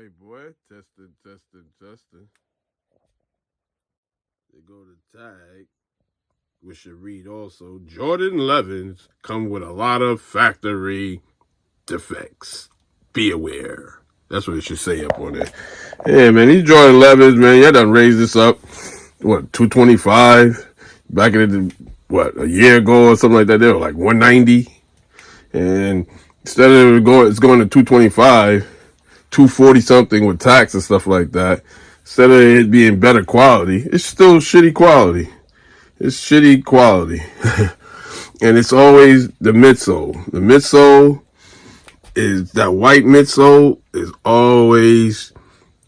right, boy. Testing. They go to tag. We should read also. Jordan 11s come with a lot of factory defects. Be aware. That's what it should say up on there. Yeah, man, these Jordan 11s, man, y'all done raised this up. What, 225? Back in a year ago or something like that, they were like 190. And instead of it's going to 225, 240 something with tax and stuff like that. Instead of it being better quality, it's still shitty quality. It's shitty quality. And it's always the midsole. The midsole is that white midsole is always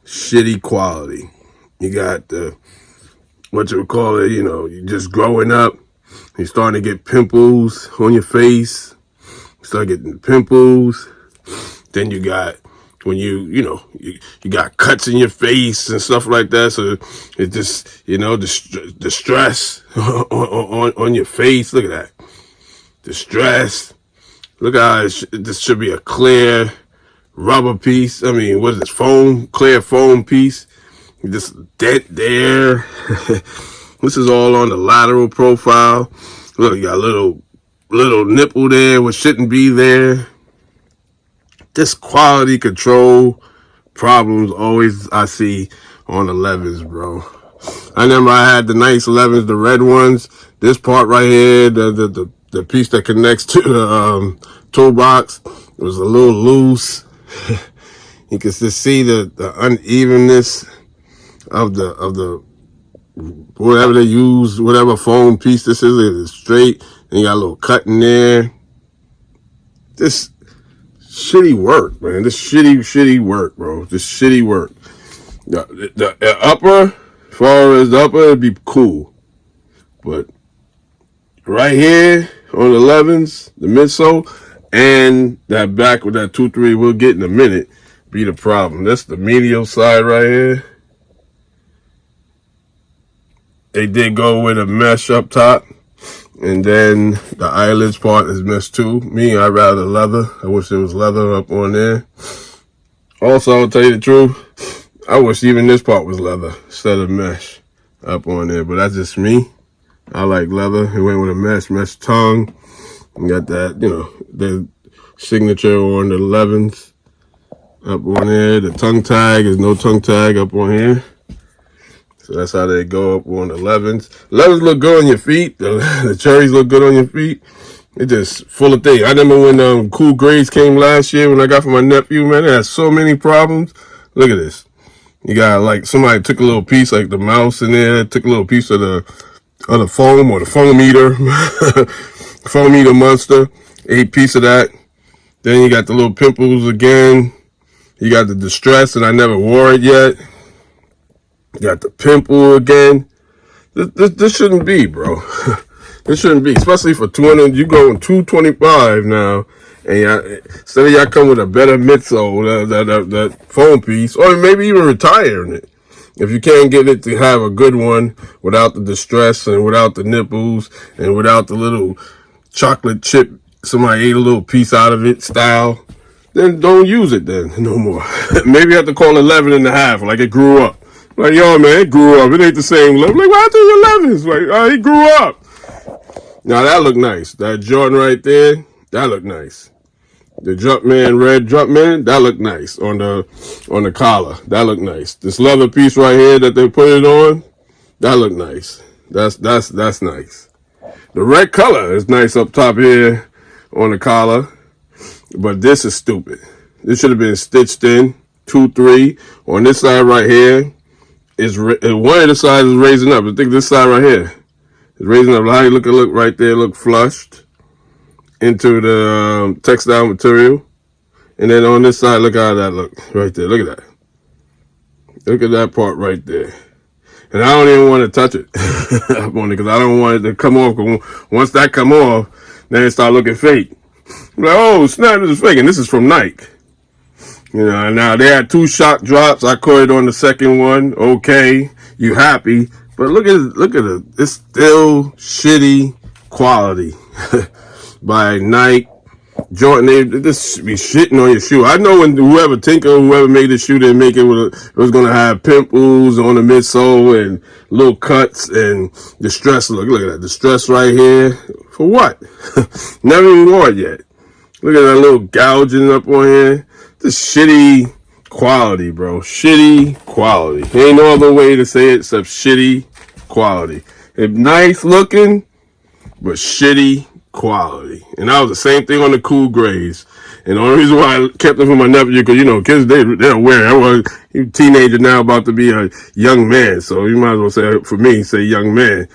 shitty quality. You got the, what you would call it, you just growing up. You're starting to get pimples on your face. You start getting pimples. Then you got when you got cuts in your face and stuff like that. So it just, the stress on your face. Look at that. The stress. Look how this should be a clear rubber piece. I mean, what is this? Clear foam piece. Just dent there. This is all on the lateral profile. Look, you got a little nipple there, which shouldn't be there. This quality control problems always I see on 11s, bro. I remember I had the nice 11s, the red ones. This part right here, the piece that connects to the toolbox, was a little loose. You can just see the unevenness of the whatever they use, whatever foam piece this is. It's straight, and you got a little cut in there. This shitty work, man. This shitty work, bro. This shitty work. The upper, as far as the upper, it'd be cool. But right here on the 11s, the midsole, and that back with that 2-3 we'll get in a minute, be the problem. That's the medial side right here. They did go with a mesh up top. And then the eyelids part is mesh too. Me, I'd rather leather. I wish there was leather up on there. Also, I'll tell you the truth, I wish even this part was leather instead of mesh up on there. But that's just me. I like leather. It went with a mesh tongue. You got that, the signature on the 11s up on there. The tongue tag is no tongue tag up on here. So that's how they go up on the 11s. 11s look good on your feet. The cherries look good on your feet. It's just full of things. I remember when Cool Grades came last year when I got for my nephew, man, it had so many problems. Look at this. You got like somebody took a little piece, like the mouse in there, took a little piece of the foam or the foam eater, foam eater monster, ate a piece of that. Then you got the little pimples again. You got the distress, and I never wore it yet. Got the pimple again. This shouldn't be, bro. This shouldn't be, especially for 200. You going 225 now, and instead of y'all come with a better midsole, that foam piece, or maybe even retiring it. If you can't get it to have a good one without the distress and without the nipples and without the little chocolate chip, somebody ate a little piece out of it style, then don't use it then no more. Maybe you have to call 11 and a half, like it grew up. Like, yo, man, it grew up. It ain't the same level. Like, why do 11s? Like, oh, he grew up. Now, that looked nice. That Jordan right there, that looked nice. The Jumpman, red Jumpman, that looked nice on the collar. That looked nice. This leather piece right here that they put it on, that looked nice. That's nice. The red color is nice up top here on the collar, but this is stupid. This should have been stitched in, 2-3. On this side right here, one of the sides is raising up. I think this side right here is raising up. How you look right there, look flushed into the textile material. And then on this side, look how that look right there. Look at that. Look at that part right there. And I don't even want to touch it because I don't want it to come off. Once that come off, then it start looking fake. I'm like, oh snap, this is fake, and this is from Nike. Now they had 2 shock drops. I caught it on the second one. Okay, you happy? But look at it. It's still shitty quality by Nike. Jordan, they just be shitting on your shoe. I know when whoever made the shoe, didn't make it it was gonna have pimples on the midsole and little cuts and distress. Look at that distress right here. For what? Never even wore it yet. Look at that little gouging up on here. Just shitty quality, bro. Shitty quality. Ain't no other way to say it except shitty quality. It's nice looking, but shitty quality. And that was the same thing on the cool grays. And the only reason why I kept them for my nephew, because, kids, they're aware. He's a teenager now, about to be a young man. So you might as well say, for me, say young man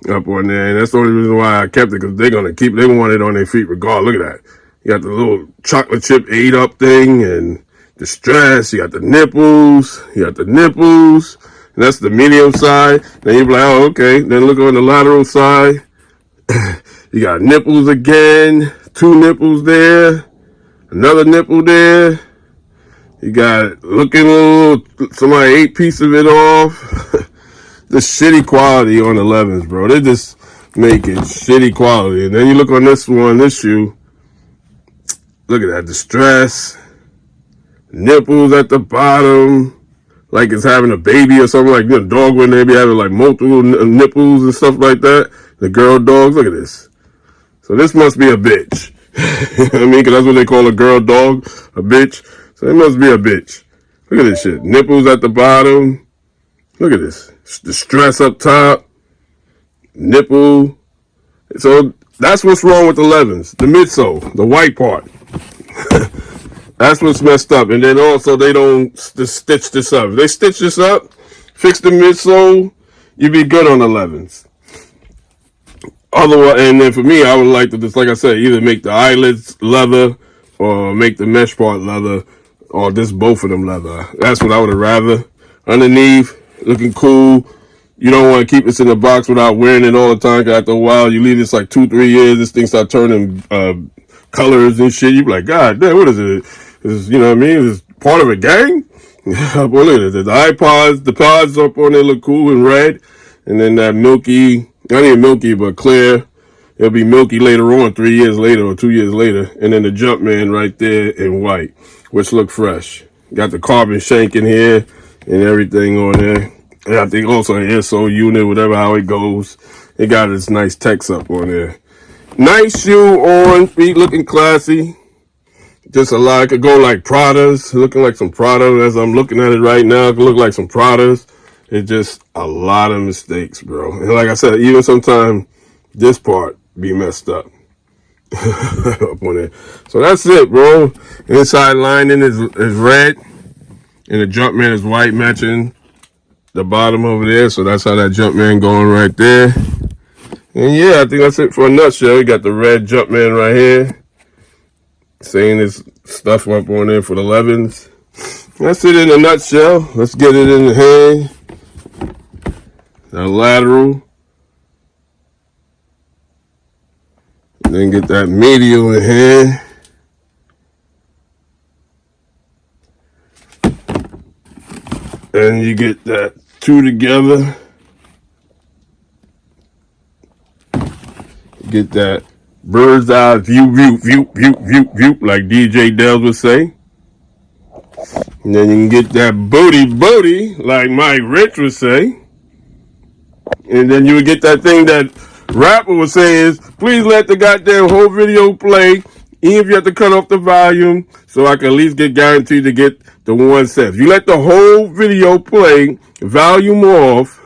up on there. And that's the only reason why I kept it, because they want it on their feet regardless. Look at that. You got the little chocolate chip 8-up thing and the stress. You got the nipples. And that's the medium side. Then you're like, oh, okay. Then look on the lateral side. You got nipples again. 2 nipples there. Another nipple there. You got looking a little, somebody ate a piece of it off. The shitty quality on 11s, bro. They just make it shitty quality. And then you look on this shoe. Look at that distress. Nipples at the bottom. Like it's having a baby or something. Like, dog when they be having like multiple nipples and stuff like that. The girl dogs. Look at this. So this must be a bitch. You know what I mean? Because that's what they call a girl dog. A bitch. So it must be a bitch. Look at this shit. Nipples at the bottom. Look at this. The stress up top. Nipple. So that's what's wrong with the 11s. The midsole. The white part. That's what's messed up. And then also they don't stitch this up. If they stitch this up, fix the midsole, you'd be good on 11s. Otherwise, and then for me, I would like to just, like I said, either make the eyelids leather or make the mesh part leather or just both of them leather. That's what I would have rather. Underneath, looking cool. You don't want to keep this in the box without wearing it all the time. Cause after a while, you leave this like 2-3 years, this thing start turning colors and shit. You be like, God damn, what is it? You know what I mean? Is this part of a gang? Boy, look at this. The iPods, the pods up on there look cool and red. And then that milky, not even milky, but clear. It'll be milky later on, 3 years later or 2 years later. And then the Jumpman right there in white, which look fresh. Got the carbon shank in here and everything on there. And I think also an insole unit, whatever how it goes. It got its nice text up on there. Nice shoe on, feet looking classy. Just a lot. It could go like Pradas, looking like some Prada. As I'm looking at it right now, it could look like some Pradas. It's just a lot of mistakes, bro. And like I said, even sometimes this part be messed up. Up on it. So that's it, bro. Inside lining is red, and the Jumpman is white, matching the bottom over there. So that's how that Jumpman going right there. And yeah, I think that's it for a nutshell. We got the red Jumpman right here. Saying this stuff up on there for the 11s. That's it in a nutshell. Let's get it in the hand. The lateral. And then get that medial in hand. And you get that 2 together. Get that bird's eye view, like DJ Dells would say. And then you can get that booty, like Mike Rich would say. And then you would get that thing that rapper would say is, please let the goddamn whole video play, even if you have to cut off the volume, so I can at least get guaranteed to get the 1 cent. If you let the whole video play, volume off,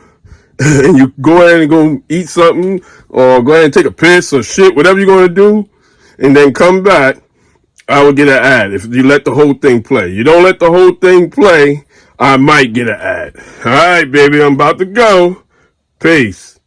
and you go ahead and go eat something, or go ahead and take a piss or shit, whatever you're going to do, and then come back, I will get an ad if you let the whole thing play. You don't let the whole thing play, I might get an ad. All right, baby, I'm about to go. Peace.